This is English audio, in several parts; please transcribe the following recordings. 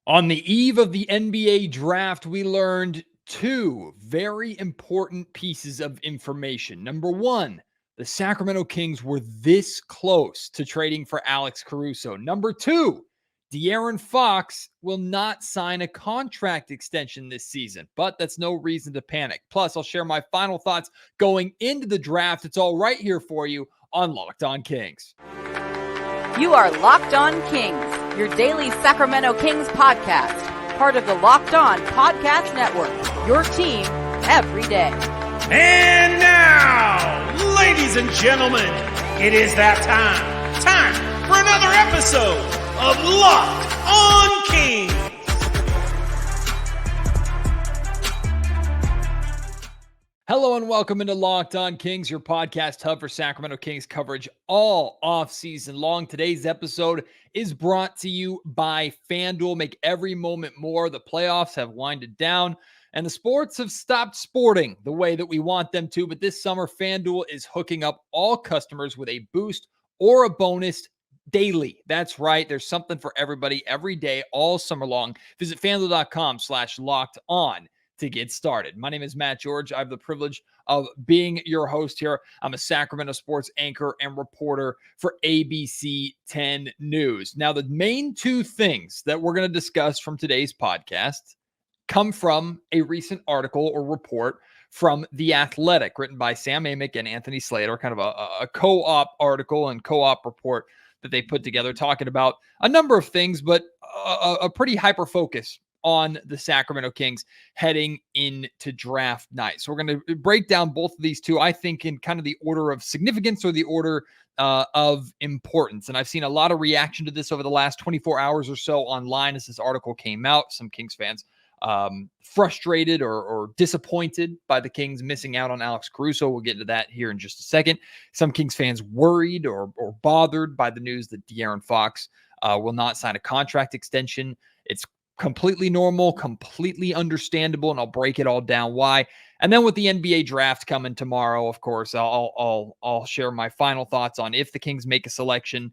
On the eve of the NBA draft, we learned two very important pieces of information. Number one, the Sacramento Kings were this close to trading for Alex Caruso. Number two, De'Aaron Fox will not sign a contract extension this season, but that's no reason to panic. Plus, I'll share my final thoughts going into the draft. It's all right here for you on Locked On Kings. You are Locked On Kings, your daily Sacramento Kings podcast, part of the Locked On Podcast Network, your team every day. And now, ladies and gentlemen, it is that time for another episode of Locked On Kings. Hello and welcome into Locked On Kings, your podcast hub for Sacramento Kings coverage all offseason long. Today's episode is brought to you by FanDuel. Make every moment more. The playoffs have winded down and the sports have stopped sporting the way that we want them to. But this summer, FanDuel is hooking up all customers with a boost or a bonus daily. That's right. There's something for everybody every day, all summer long. Visit FanDuel.com/locked-on to get started. My name is Matt George. I have the privilege of being your host here. I'm a Sacramento sports anchor and reporter for ABC 10 News. Now, the main two things that we're going to discuss from today's podcast come from a recent article or report from The Athletic, written by Sam Amick and Anthony Slater, kind of a co-op article and co-op report that they put together talking about a number of things, but a pretty hyper focus on the Sacramento Kings heading into draft night. So we're going to break down both of these two, I think, in kind of the order of significance or the order of importance. And I've seen a lot of reaction to this over the last 24 hours or so online as this article came out. Some Kings fans frustrated or disappointed by the Kings missing out on Alex Caruso. We'll get into that here in just a second. Some Kings fans worried or bothered by the news that De'Aaron Fox will not sign a contract extension. It's completely normal, completely understandable, and I'll break it all down why. And then with the NBA draft coming tomorrow, of course, I'll share my final thoughts on if the Kings make a selection,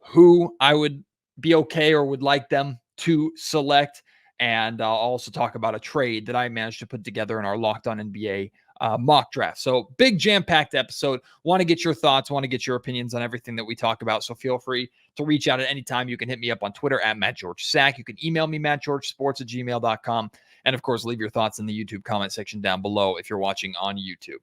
who I would be okay or would like them to select. And I'll also talk about a trade that I managed to put together in our Locked On NBA mock draft. So big jam-packed episode. Want to get your thoughts, want to get your opinions on everything that we talk about. So feel free to reach out at any time. You can hit me up on Twitter at MattGeorgeSack. You can email me, mattgeorgesports@gmail.com. And of course, leave your thoughts in the YouTube comment section down below if you're watching on YouTube.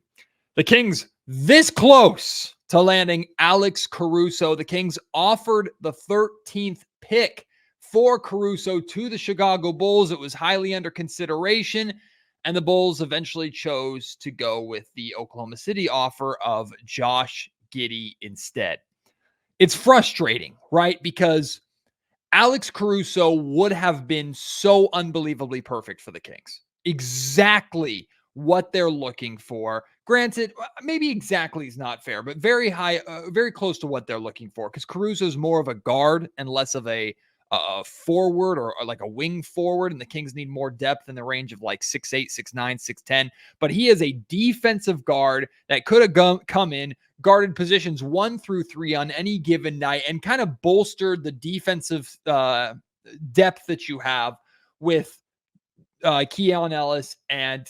The Kings this close to landing Alex Caruso. The Kings offered the 13th pick for Caruso to the Chicago Bulls. It was highly under consideration, and the Bulls eventually chose to go with the Oklahoma City offer of Josh Giddey instead. It's frustrating, right? Because Alex Caruso would have been so unbelievably perfect for the Kings. Exactly what they're looking for. Granted, maybe exactly is not fair, but very high, very close to what they're looking for, because Caruso is more of a guard and less of a forward or like a wing forward, and the Kings need more depth in the range of like 6'8", 6'9", 6'10". But he is a defensive guard that could have come in, guarded positions 1 through 3 on any given night, and kind of bolstered the defensive depth that you have with Keon Ellis and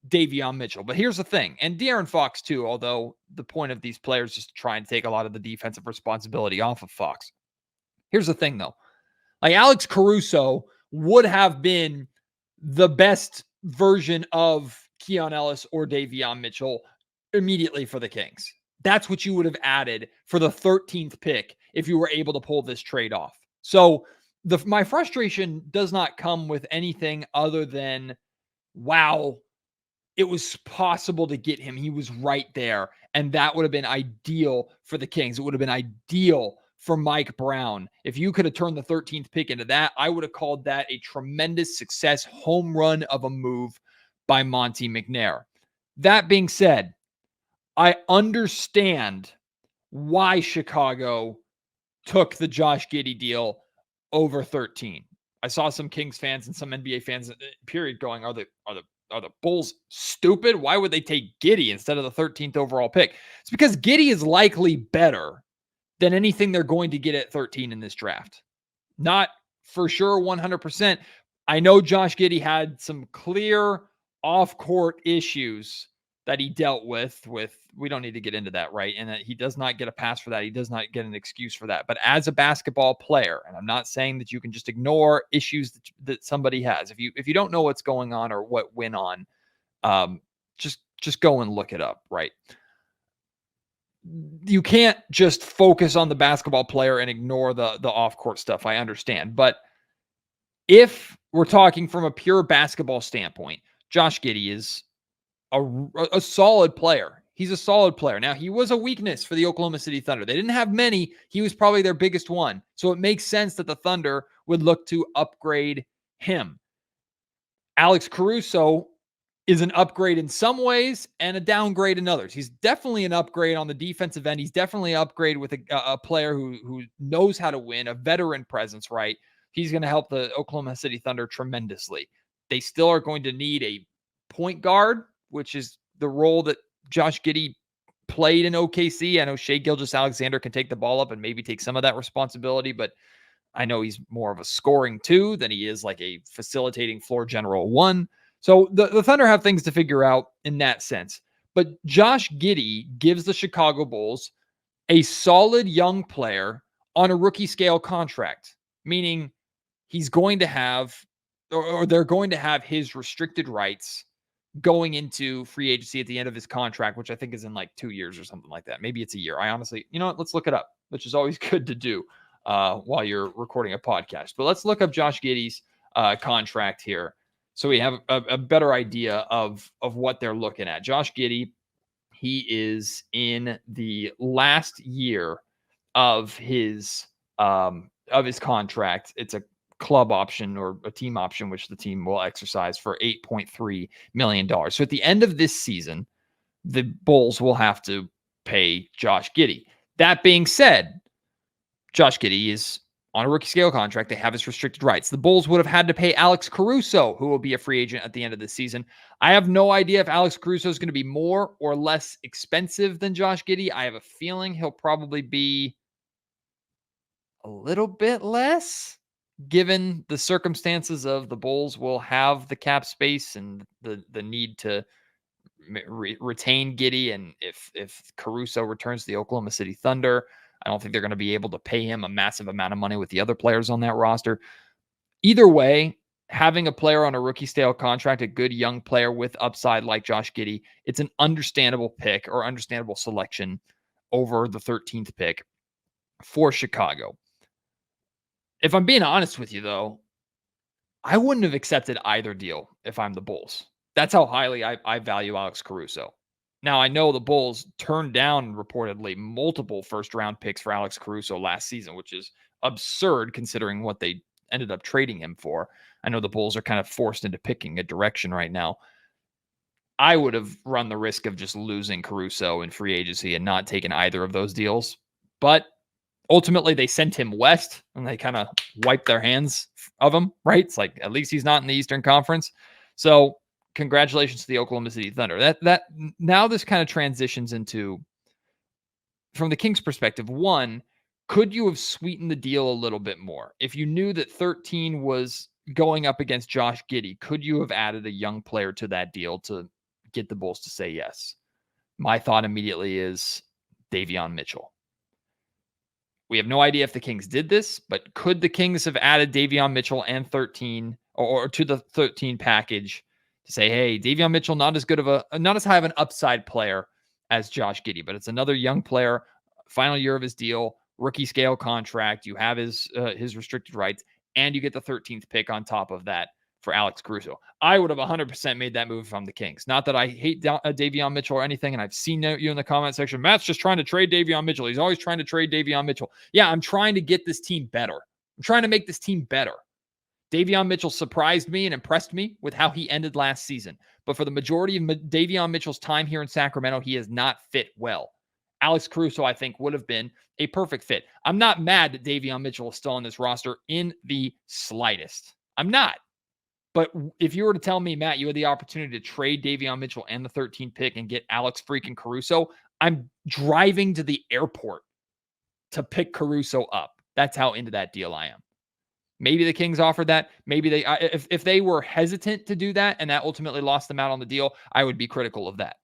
Davion Mitchell. But here's the thing, and De'Aaron Fox too, although the point of these players is to try and take a lot of the defensive responsibility off of Fox. Here's the thing though. Like Alex Caruso would have been the best version of Keon Ellis or Davion Mitchell immediately for the Kings. That's what you would have added for the 13th pick if you were able to pull this trade off. So my frustration does not come with anything other than, wow, it was possible to get him. He was right there. And that would have been ideal for the Kings. It would have been ideal for Mike Brown. If you could have turned the 13th pick into that, I would have called that a tremendous success, home run of a move by Monte McNair. That being said, I understand why Chicago took the Josh Giddey deal over 13. I saw some Kings fans and some NBA fans period going, are the Bulls stupid? Why would they take Giddey instead of the 13th overall pick? It's because Giddey is likely better than anything they're going to get at 13 in this draft. Not for sure, 100%. I know Josh Giddey had some clear off-court issues that he dealt with, we don't need to get into that, right? And that he does not get a pass for that. He does not get an excuse for that. But as a basketball player, and I'm not saying that you can just ignore issues that somebody has. If you don't know what's going on or what went on, just go and look it up, right? You can't just focus on the basketball player and ignore the off-court stuff. I understand. But if we're talking from a pure basketball standpoint, Josh Giddey is a solid player. He's a solid player. Now, he was a weakness for the Oklahoma City Thunder. They didn't have many. He was probably their biggest one. So it makes sense that the Thunder would look to upgrade him. Alex Caruso is an upgrade in some ways and a downgrade in others. He's definitely an upgrade on the defensive end. He's definitely an upgrade with a player who knows how to win, a veteran presence, right? He's going to help the Oklahoma City Thunder tremendously. They still are going to need a point guard, which is the role that Josh Giddey played in OKC. I know Shai Gilgeous-Alexander can take the ball up and maybe take some of that responsibility, but I know he's more of a scoring 2 than he is like a facilitating floor general 1. So the Thunder have things to figure out in that sense. But Josh Giddey gives the Chicago Bulls a solid young player on a rookie scale contract, meaning he's going to have, or they're going to have his restricted rights going into free agency at the end of his contract, which I think is in like 2 years or something like that. Maybe it's a year. I honestly, you know what? Let's look it up, which is always good to do while you're recording a podcast. But let's look up Josh Giddey's contract here, so we have a better idea of what they're looking at. Josh Giddey, he is in the last year of his contract. It's a club option or a team option, which the team will exercise for $8.3 million. So at the end of this season, the Bulls will have to pay Josh Giddey. That being said, Josh Giddey is on a rookie scale contract. They have his restricted rights. The Bulls would have had to pay Alex Caruso, who will be a free agent at the end of the season. I have no idea if Alex Caruso is going to be more or less expensive than Josh Giddey. I have a feeling he'll probably be a little bit less, given the circumstances of the Bulls will have the cap space and the need to retain Giddey. And if Caruso returns to the Oklahoma City Thunder, I don't think they're going to be able to pay him a massive amount of money with the other players on that roster. Either way, having a player on a rookie scale contract, a good young player with upside like Josh Giddey, it's an understandable pick or understandable selection over the 13th pick for Chicago. If I'm being honest with you, though, I wouldn't have accepted either deal if I'm the Bulls. That's how highly I value Alex Caruso. Now, I know the Bulls turned down reportedly multiple first-round picks for Alex Caruso last season, which is absurd considering what they ended up trading him for. I know the Bulls are kind of forced into picking a direction right now. I would have run the risk of just losing Caruso in free agency and not taking either of those deals. But ultimately, they sent him west, and they kind of wiped their hands of him, right? It's like, at least he's not in the Eastern Conference. So congratulations to the Oklahoma City Thunder. That now this kind of transitions into, from the Kings' perspective, one, could you have sweetened the deal a little bit more? If you knew that 13 was going up against Josh Giddey, could you have added a young player to that deal to get the Bulls to say yes? My thought immediately is Davion Mitchell. We have no idea if the Kings did this, but could the Kings have added Davion Mitchell and 13 or to the 13 package to say, hey, Davion Mitchell, not as high of an upside player as Josh Giddey, but it's another young player, final year of his deal, rookie scale contract. You have his restricted rights, and you get the 13th pick on top of that for Alex Caruso. I would have 100% made that move from the Kings. Not that I hate Davion Mitchell or anything, and I've seen you in the comment section. Matt's just trying to trade Davion Mitchell. He's always trying to trade Davion Mitchell. Yeah, I'm trying to get this team better. I'm trying to make this team better. Davion Mitchell surprised me and impressed me with how he ended last season. But for the majority of Davion Mitchell's time here in Sacramento, he has not fit well. Alex Caruso, I think, would have been a perfect fit. I'm not mad that Davion Mitchell is still on this roster in the slightest. I'm not. But if you were to tell me, Matt, you had the opportunity to trade Davion Mitchell and the 13th pick and get Alex freaking Caruso, I'm driving to the airport to pick Caruso up. That's how into that deal I am. Maybe the Kings offered that. Maybe if they were hesitant to do that and that ultimately lost them out on the deal, I would be critical of that.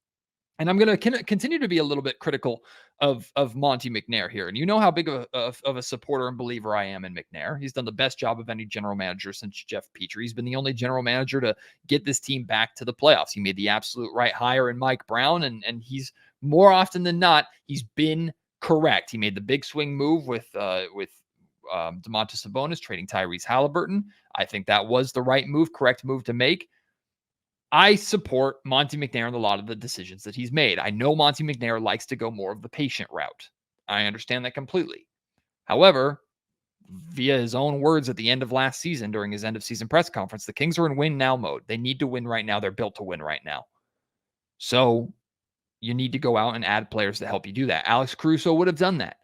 And I'm going to continue to be a little bit critical of Monte McNair here. And you know how big of a supporter and believer I am in McNair. He's done the best job of any general manager since Jeff Petrie. He's been the only general manager to get this team back to the playoffs. He made the absolute right hire in Mike Brown, and he's more often than not, he's been correct. He made the big swing move with Domantas Sabonis trading Tyrese Halliburton. I think that was the right move, correct move to make. I support Monte McNair in a lot of the decisions that he's made. I know Monte McNair likes to go more of the patient route. I understand that completely. However, via his own words at the end of last season during his end of season press conference, the Kings are in win now mode. They need to win right now. They're built to win right now. So you need to go out and add players to help you do that. Alex Caruso would have done that.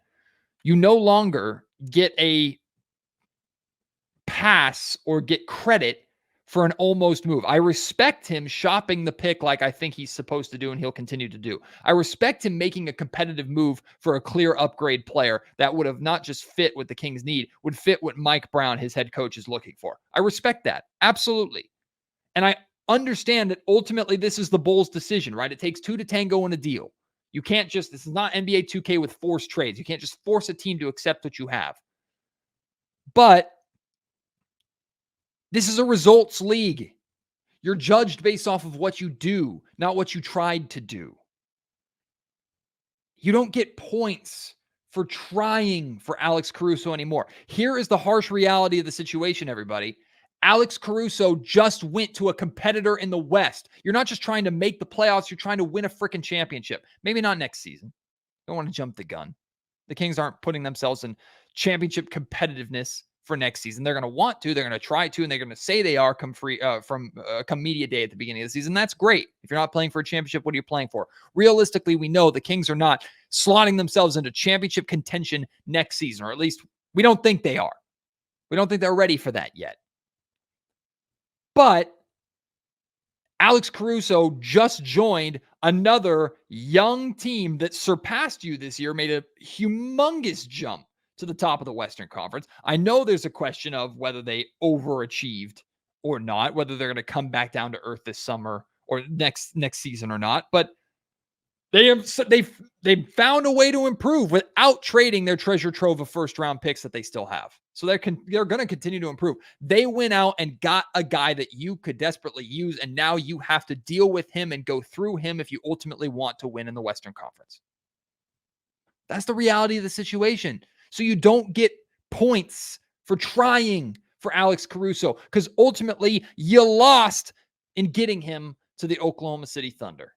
You no longer get a pass or get credit for an almost move. I respect him shopping the pick like I think he's supposed to do and he'll continue to do. I respect him making a competitive move for a clear upgrade player that would have not just fit what the Kings need, would fit what Mike Brown, his head coach, is looking for. I respect that. Absolutely. And I understand that ultimately this is the Bulls' decision, right? It takes two to tango in a deal. You can't just, this is not NBA 2K with forced trades. You can't just force a team to accept what you have. But this is a results league. You're judged based off of what you do, not what you tried to do. You don't get points for trying for Alex Caruso anymore. Here is the harsh reality of the situation, everybody. Alex Caruso just went to a competitor in the West. You're not just trying to make the playoffs, you're trying to win a freaking championship. Maybe not next season. Don't want to jump the gun. The Kings aren't putting themselves in championship competitiveness for next season. They're going to want to, they're going to try to, and they're going to say they are come media day at the beginning of the season. That's great. If you're not playing for a championship, what are you playing for? Realistically, we know the Kings are not slotting themselves into championship contention next season, or at least we don't think they are. We don't think they're ready for that yet. But Alex Caruso just joined another young team that surpassed you this year, made a humongous jump to the top of the Western Conference. I know there's a question of whether they overachieved or not, whether they're going to come back down to earth this summer or next season or not, but they've found a way to improve without trading their treasure trove of first round picks that they still have. So they're going to continue to improve. They went out and got a guy that you could desperately use, and now you have to deal with him and go through him if you ultimately want to win in the Western Conference. That's the reality of the situation. So you don't get points for trying for Alex Caruso because ultimately you lost in getting him to the Oklahoma City Thunder.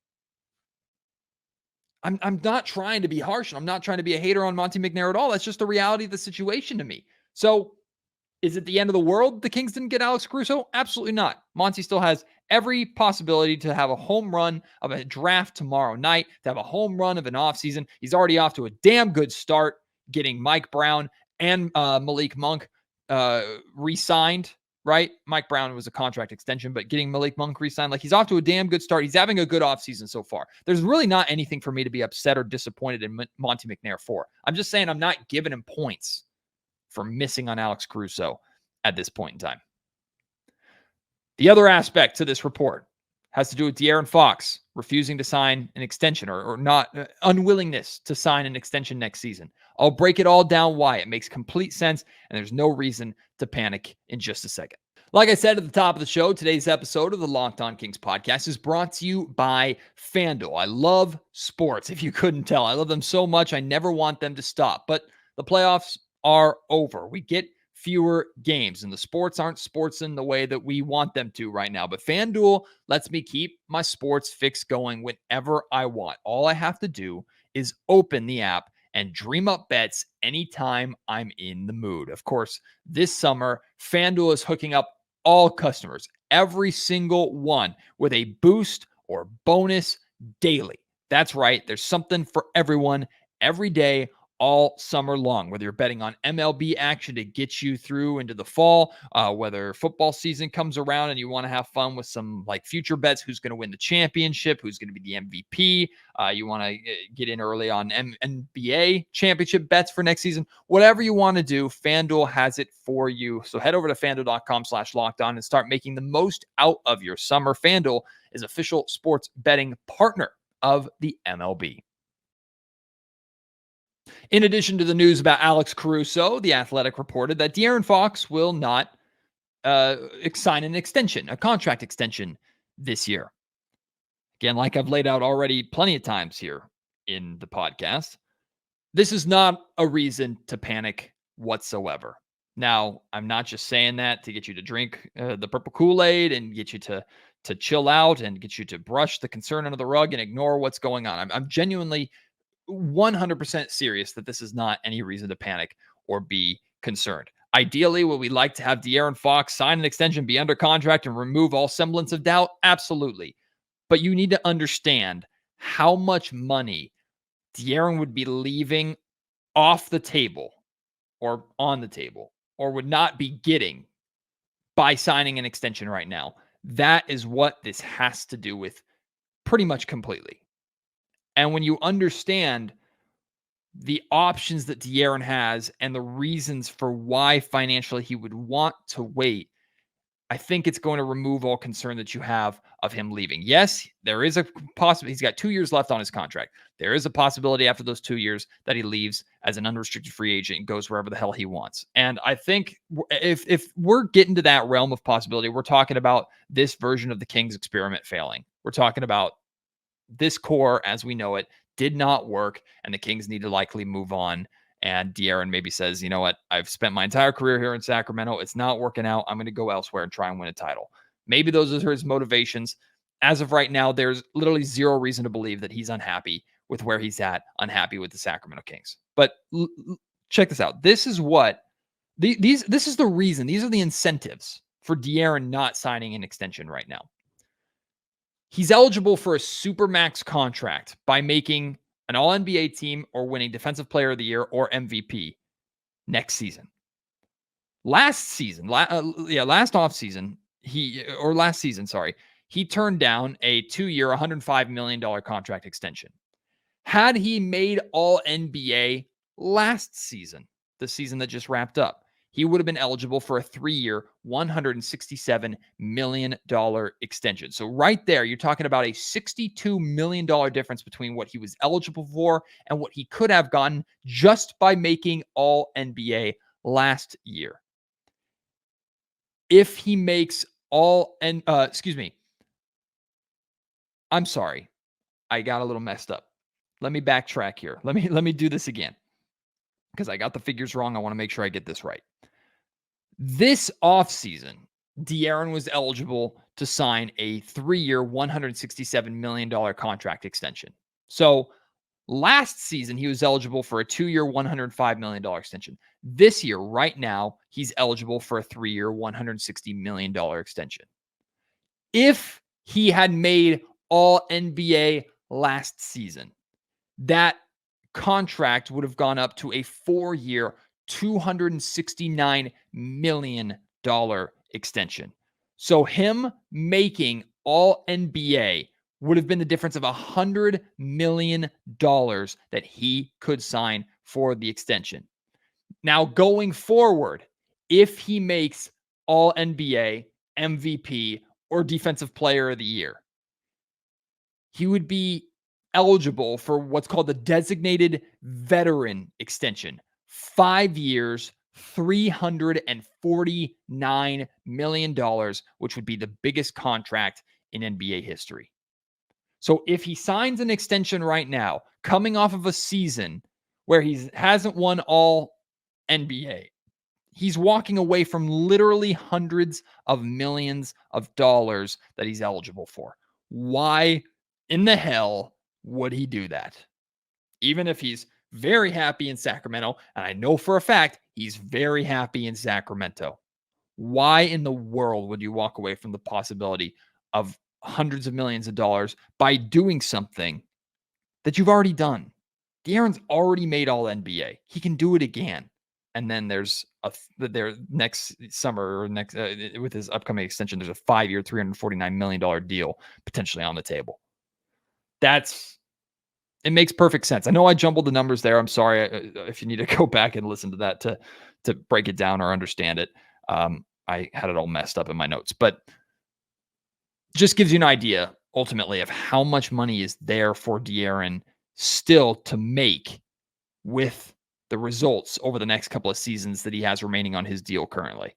I'm not trying to be harsh, and I'm not trying to be a hater on Monte McNair at all. That's just the reality of the situation to me. So is it the end of the world the Kings didn't get Alex Caruso? Absolutely not. Monty still has every possibility to have a home run of a draft tomorrow night, to have a home run of an offseason. He's already off to a damn good start getting Mike Brown and Malik Monk re-signed, right? Mike Brown was a contract extension, but getting Malik Monk re-signed, like he's off to a damn good start. He's having a good offseason so far. There's really not anything for me to be upset or disappointed in Monte McNair for. I'm just saying I'm not giving him points for missing on Alex Caruso at this point in time. The other aspect to this report has to do with De'Aaron Fox refusing to sign an extension or not unwillingness to sign an extension next season. I'll break it all down why. It makes complete sense, and there's no reason to panic in just a second. Like I said at the top of the show, today's episode of the Locked On Kings podcast is brought to you by FanDuel. I love sports, if you couldn't tell. I love them so much, I never want them to stop. But the playoffs are over. We get fewer games, and the sports aren't sports in the way that we want them to right now. But FanDuel lets me keep my sports fix going whenever I want. All I have to do is open the app and dream up bets anytime I'm in the mood. Of course, this summer, FanDuel is hooking up all customers, every single one, with a boost or bonus daily. That's right. There's something for everyone every day, all summer long, whether you're betting on MLB action to get you through into the fall, whether football season comes around and you want to have fun with some like future bets, who's going to win the championship, who's going to be the MVP. You want to get in early on NBA championship bets for next season. Whatever you want to do, FanDuel has it for you. So head over to FanDuel.com/lockedon and start making the most out of your summer. FanDuel is official sports betting partner of the MLB. In addition to the news about Alex Caruso, The Athletic reported that De'Aaron Fox will not sign a contract extension this year. Again, like I've laid out already plenty of times here in the podcast, this is not a reason to panic whatsoever. Now, I'm not just saying that to get you to drink the purple Kool-Aid and get you to chill out and get you to brush the concern under the rug and ignore what's going on. I'm genuinely 100% serious that this is not any reason to panic or be concerned. Ideally, would we like to have De'Aaron Fox sign an extension, be under contract, and remove all semblance of doubt? Absolutely. But you need to understand how much money De'Aaron would be leaving off the table or on the table or would not be getting by signing an extension right now. That is what this has to do with pretty much completely. And when you understand the options that De'Aaron has and the reasons for why financially he would want to wait, I think it's going to remove all concern that you have of him leaving. Yes, there is a possibility. He's got 2 years left on his contract. There is a possibility after those 2 years that he leaves as an unrestricted free agent and goes wherever the hell he wants. And I think if we're getting to that realm of possibility, we're talking about this version of the Kings experiment failing. We're talking about this core, as we know it, did not work, and the Kings need to likely move on. And De'Aaron maybe says, you know what, I've spent my entire career here in Sacramento. It's not working out. I'm going to go elsewhere and try and win a title. Maybe those are his motivations. As of right now, there's literally zero reason to believe that he's unhappy with where he's at, unhappy with the Sacramento Kings. But check this out. This is what this is the reason. These are the incentives for De'Aaron not signing an extension right now. He's eligible for a supermax contract by making an All-NBA team or winning Defensive Player of the Year or MVP next season. Last season, he turned down a 2-year, $105 million contract extension. Had he made All-NBA last season, the season that just wrapped up, he would have been eligible for a 3-year, $167 million extension. So right there, you're talking about a $62 million difference between what he was eligible for and what he could have gotten just by making All-NBA last year. If he makes I'm sorry. I got a little messed up. Let me backtrack here. Let me do this again because I got the figures wrong. I want to make sure I get this right. This offseason, De'Aaron was eligible to sign a 3-year, $167 million contract extension. So last season, he was eligible for a 2-year, $105 million extension. This year, right now, he's eligible for a 3-year, $160 million extension. If he had made All-NBA last season, that contract would have gone up to a 4-year, $269 million extension. So him making All-NBA would have been the difference of $100 million that he could sign for the extension. Now, going forward, if he makes All-NBA, MVP, or Defensive Player of the Year, he would be eligible for what's called the designated veteran extension. 5 years, $349 million, which would be the biggest contract in NBA history. So if he signs an extension right now, coming off of a season where he hasn't won all NBA, he's walking away from literally hundreds of millions of dollars that he's eligible for. Why in the hell would he do that? Even if he's very happy in Sacramento, and I know for a fact he's very happy in Sacramento. Why in the world would you walk away from the possibility of hundreds of millions of dollars by doing something that you've already done? De'Aaron's already made all NBA. He can do it again. And then there's their next summer or next with his upcoming extension, there's a 5-year, $349 million deal potentially on the table. It makes perfect sense. I know I jumbled the numbers there. I'm sorry if you need to go back and listen to that to break it down or understand it. I had it all messed up in my notes, but just gives you an idea ultimately of how much money is there for De'Aaron still to make with the results over the next couple of seasons that he has remaining on his deal currently.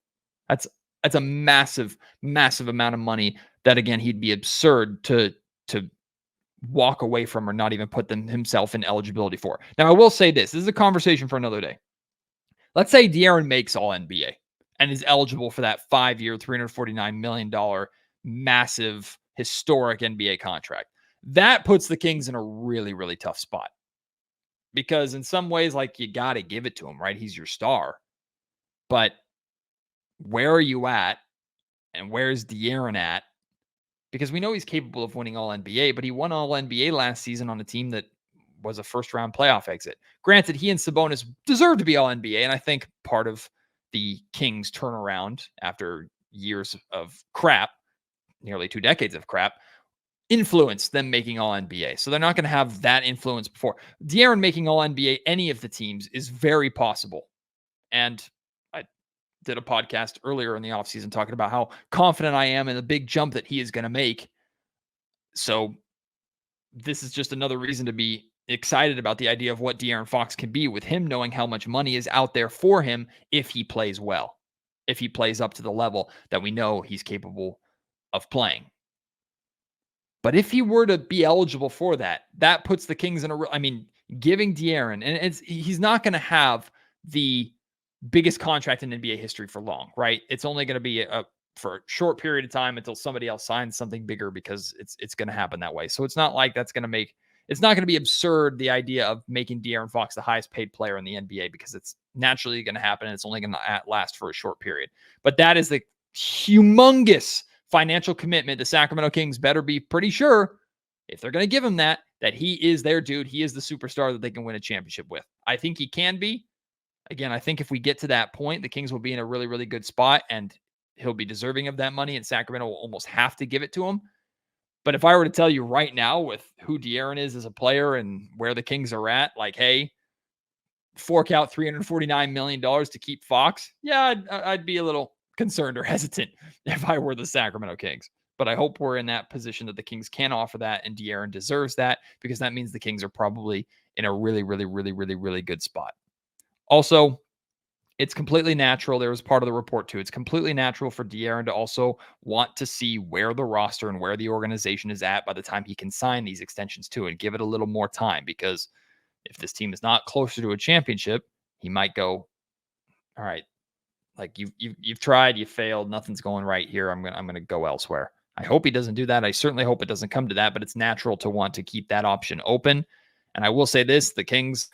That's a massive, massive amount of money that, again, he'd be absurd to walk away from or not even put himself in eligibility for. Now, I will say this is a conversation for another day. Let's say De'Aaron makes all NBA and is eligible for that 5-year, $349 million massive, historic NBA contract. That puts the Kings in a really, really tough spot. Because in some ways, like, you got to give it to him, right? He's your star. But where are you at? And where's De'Aaron at? Because we know he's capable of winning all NBA, but he won all NBA last season on a team that was a first-round playoff exit. Granted, he and Sabonis deserve to be all NBA, and I think part of the Kings' turnaround after years of crap, nearly 2 decades of crap, influenced them making all NBA. So they're not going to have that influence before. De'Aaron making all NBA, any of the teams, is very possible. And I did a podcast earlier in the offseason talking about how confident I am in the big jump that he is going to make. So this is just another reason to be excited about the idea of what De'Aaron Fox can be, with him knowing how much money is out there for him if he plays well, if he plays up to the level that we know he's capable of playing. But if he were to be eligible for that, that puts the Kings in giving De'Aaron, and he's not going to have the biggest contract in NBA history for long, right? It's only going to be for a short period of time until somebody else signs something bigger, because it's going to happen that way. So it's not like it's not going to be absurd, the idea of making De'Aaron Fox the highest paid player in the NBA, because it's naturally going to happen, and it's only going to last for a short period. But that is the humongous financial commitment the Sacramento Kings better be pretty sure, if they're going to give him that he is their dude. He is the superstar that they can win a championship with. I think he can be. Again, I think if we get to that point, the Kings will be in a really, really good spot, and he'll be deserving of that money, and Sacramento will almost have to give it to him. But if I were to tell you right now, with who De'Aaron is as a player and where the Kings are at, like, hey, fork out $349 million to keep Fox, yeah, I'd be a little concerned or hesitant if I were the Sacramento Kings. But I hope we're in that position that the Kings can offer that, and De'Aaron deserves that, because that means the Kings are probably in a really, really, really, really, really good spot. Also, it's completely natural. There was part of the report too. It's completely natural for De'Aaron to also want to see where the roster and where the organization is at by the time he can sign these extensions too, and give it a little more time, because if this team is not closer to a championship, he might go, all right, like, you've tried, you failed, nothing's going right here. I'm gonna go elsewhere. I hope he doesn't do that. I certainly hope it doesn't come to that, but it's natural to want to keep that option open. And I will say this: the Kings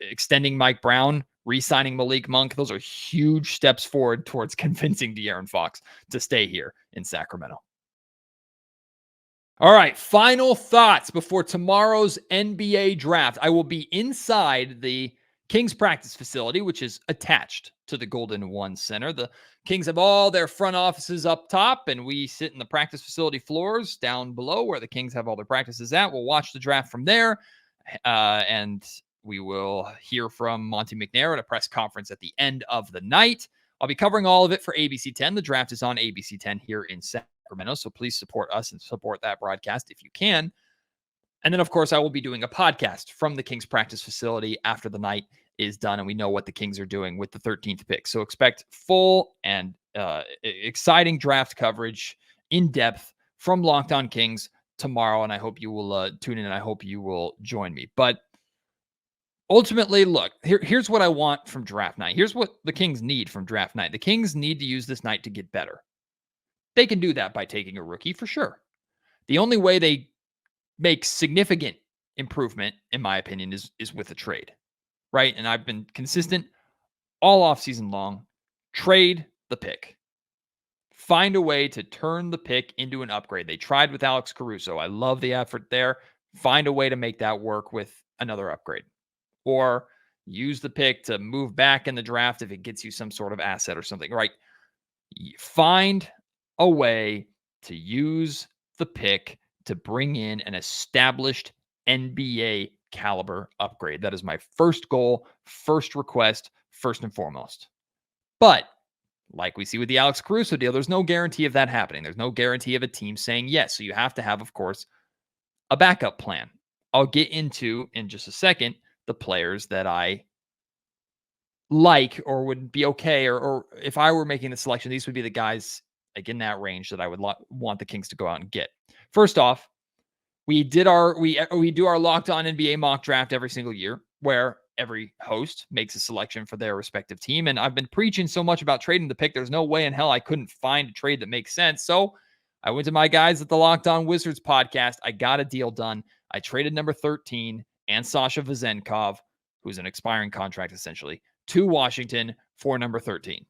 extending Mike Brown, re-signing Malik Monk, those are huge steps forward towards convincing De'Aaron Fox to stay here in Sacramento. All right, final thoughts before tomorrow's NBA draft. I will be inside the Kings practice facility, which is attached to the Golden One Center. The Kings have all their front offices up top, and we sit in the practice facility floors down below where the Kings have all their practices at. We'll watch the draft from there, and we will hear from Monty McNair at a press conference at the end of the night. I'll be covering all of it for ABC 10. The draft is on ABC 10 here in Sacramento, so please support us and support that broadcast if you can. And then, of course, I will be doing a podcast from the Kings practice facility after the night is done and we know what the Kings are doing with the 13th pick. So expect full and exciting draft coverage in depth from Locked On Kings tomorrow. And I hope you will tune in, and I hope you will join me. But ultimately, look, here's what I want from draft night. Here's what the Kings need from draft night. The Kings need to use this night to get better. They can do that by taking a rookie for sure. The only way they make significant improvement, in my opinion, is with a trade, right? And I've been consistent all offseason long. Trade the pick. Find a way to turn the pick into an upgrade. They tried with Alex Caruso. I love the effort there. Find a way to make that work with another upgrade, or use the pick to move back in the draft if it gets you some sort of asset or something, right? Find a way to use the pick to bring in an established NBA caliber upgrade. That is my first goal, first request, first and foremost. But like we see with the Alex Caruso deal, there's no guarantee of that happening. There's no guarantee of a team saying yes. So you have to have, of course, a backup plan. I'll get into in just a second the players that I like or would be okay, or if I were making the selection, these would be the guys like in that range that I would want the Kings to go out and get. First off, we do our Locked On NBA mock draft every single year, where every host makes a selection for their respective team. And I've been preaching so much about trading the pick. There's no way in hell I couldn't find a trade that makes sense. So I went to my guys at the Locked On Wizards podcast. I got a deal done. I traded number 13 and Sasha Vezenkov, who's an expiring contract essentially, to Washington for number 13.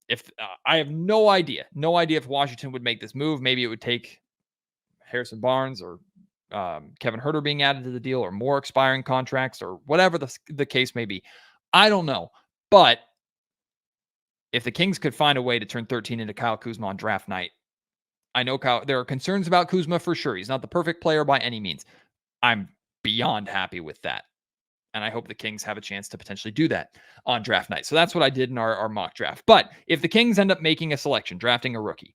If I have no idea if Washington would make this move. Maybe it would take Harrison Barnes or Kevin Huerter being added to the deal, or more expiring contracts, or whatever the case may be. I don't know. But if the Kings could find a way to turn 13 into Kyle Kuzma on draft night, I know there are concerns about Kuzma for sure. He's not the perfect player by any means. I'm beyond happy with that. And I hope the Kings have a chance to potentially do that on draft night. So that's what I did in our mock draft. But if the Kings end up making a selection, drafting a rookie,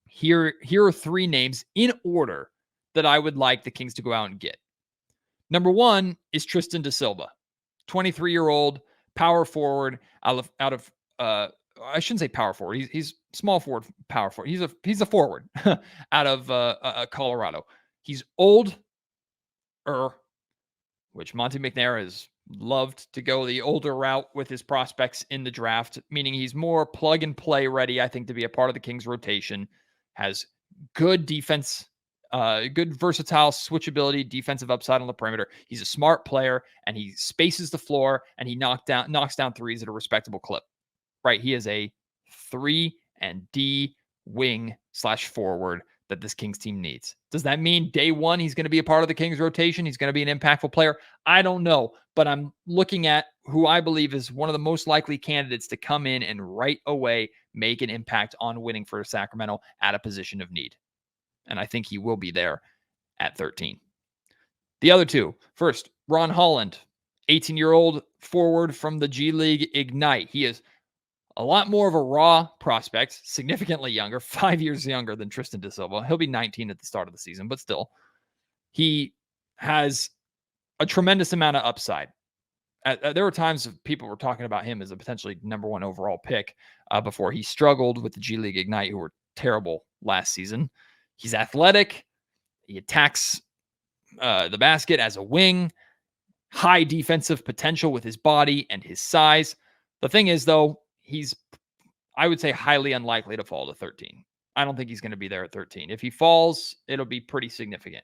here are three names in order that I would like the Kings to go out and get. Number one is Tristan da Silva, 23-year-old power forward out of I shouldn't say power forward. He's small forward, power forward. He's a forward out of Colorado. He's older, which Monty McNair has loved to go the older route with his prospects in the draft, meaning he's more plug and play ready, I think, to be a part of the Kings rotation. Has good defense, good versatile switchability, defensive upside on the perimeter. He's a smart player, and he spaces the floor, and he knocks down threes at a respectable clip. Right? He is a 3 and D wing / forward that this Kings team needs. Does that mean day one he's going to be a part of the Kings rotation? He's going to be an impactful player? I don't know, but I'm looking at who I believe is one of the most likely candidates to come in and right away make an impact on winning for Sacramento at a position of need. And I think he will be there at 13. The other two, first, Ron Holland, 18-year-old forward from the G League Ignite. He is a lot more of a raw prospect, significantly younger, 5 years younger than Tristan da Silva. He'll be 19 at the start of the season, but still, he has a tremendous amount of upside. There were times people were talking about him as a potentially number one overall pick before he struggled with the G League Ignite, who were terrible last season. He's athletic. He attacks the basket as a wing. High defensive potential with his body and his size. The thing is, though, he's, I would say, highly unlikely to fall to 13. I don't think he's going to be there at 13. If he falls, it'll be pretty significant.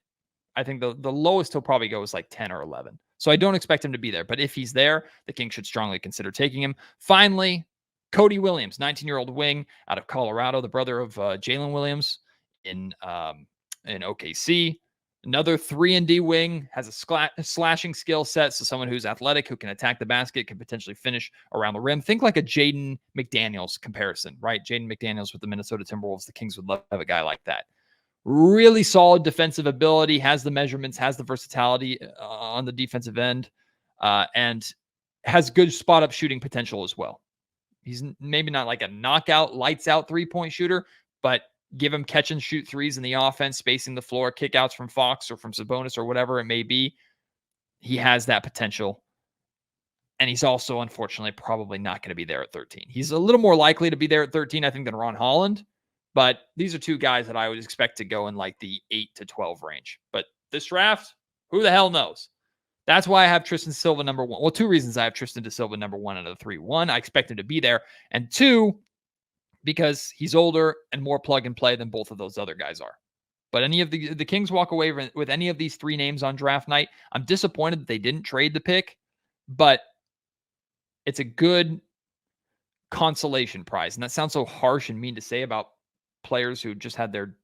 I think the lowest he'll probably go is like 10 or 11. So I don't expect him to be there. But if he's there, the Kings should strongly consider taking him. Finally, Cody Williams, 19-year-old wing out of Colorado, the brother of Jalen Williams in OKC. Another 3-and-D wing, has a slashing skill set. So someone who's athletic, who can attack the basket, can potentially finish around the rim. Think like a Jaden McDaniels comparison, right? Jaden McDaniels with the Minnesota Timberwolves. The Kings would love to have a guy like that. Really solid defensive ability, has the measurements, has the versatility on the defensive end, and has good spot-up shooting potential as well. He's maybe not like a knockout, lights-out three-point shooter, but give him catch and shoot threes in the offense, spacing the floor, kickouts from Fox or from Sabonis or whatever it may be. He has that potential. And he's also, unfortunately, probably not going to be there at 13. He's a little more likely to be there at 13, I think, than Ron Holland. But these are two guys that I would expect to go in like the 8 to 12 range. But this draft, who the hell knows? That's why I have Tristan da Silva number one. Well, two reasons I have Tristan da Silva number one out of the three. One, I expect him to be there. And two, because he's older and more plug and play than both of those other guys are. But any of the Kings walk away with any of these three names on draft night, I'm disappointed that they didn't trade the pick, but it's a good consolation prize. And that sounds so harsh and mean to say about players who just had their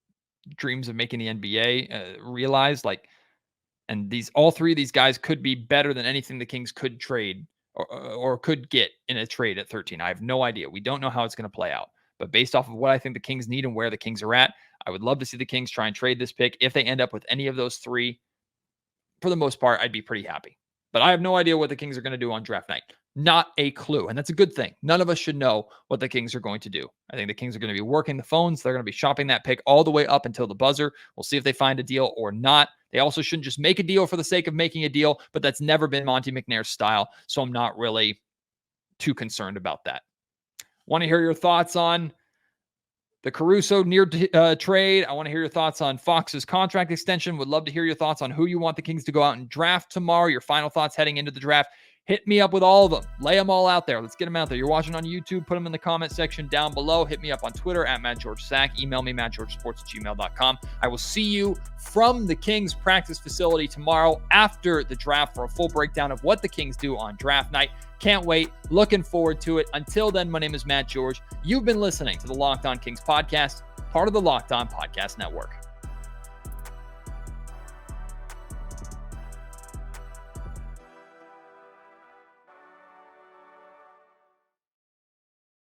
dreams of making the NBA realized. Like, And all three of these guys could be better than anything the Kings could trade or could get in a trade at 13. I have no idea. We don't know how it's going to play out. But based off of what I think the Kings need and where the Kings are at, I would love to see the Kings try and trade this pick. If they end up with any of those three, for the most part, I'd be pretty happy. But I have no idea what the Kings are going to do on draft night. Not a clue. And that's a good thing. None of us should know what the Kings are going to do. I think the Kings are going to be working the phones. They're going to be shopping that pick all the way up until the buzzer. We'll see if they find a deal or not. They also shouldn't just make a deal for the sake of making a deal, but that's never been Monty McNair's style. So I'm not really too concerned about that. Want to hear your thoughts on the Caruso near trade? I want to hear your thoughts on Fox's contract extension. Would love to hear your thoughts on who you want the Kings to go out and draft tomorrow. Your final thoughts heading into the draft. Hit me up with all of them. Lay them all out there. Let's get them out there. You're watching on YouTube. Put them in the comment section down below. Hit me up on Twitter at MattGeorgeSack. Email me, MattGeorgeSports@gmail.com. I will see you from the Kings practice facility tomorrow after the draft for a full breakdown of what the Kings do on draft night. Can't wait. Looking forward to it. Until then, my name is Matt George. You've been listening to the Locked On Kings podcast, part of the Locked On Podcast Network.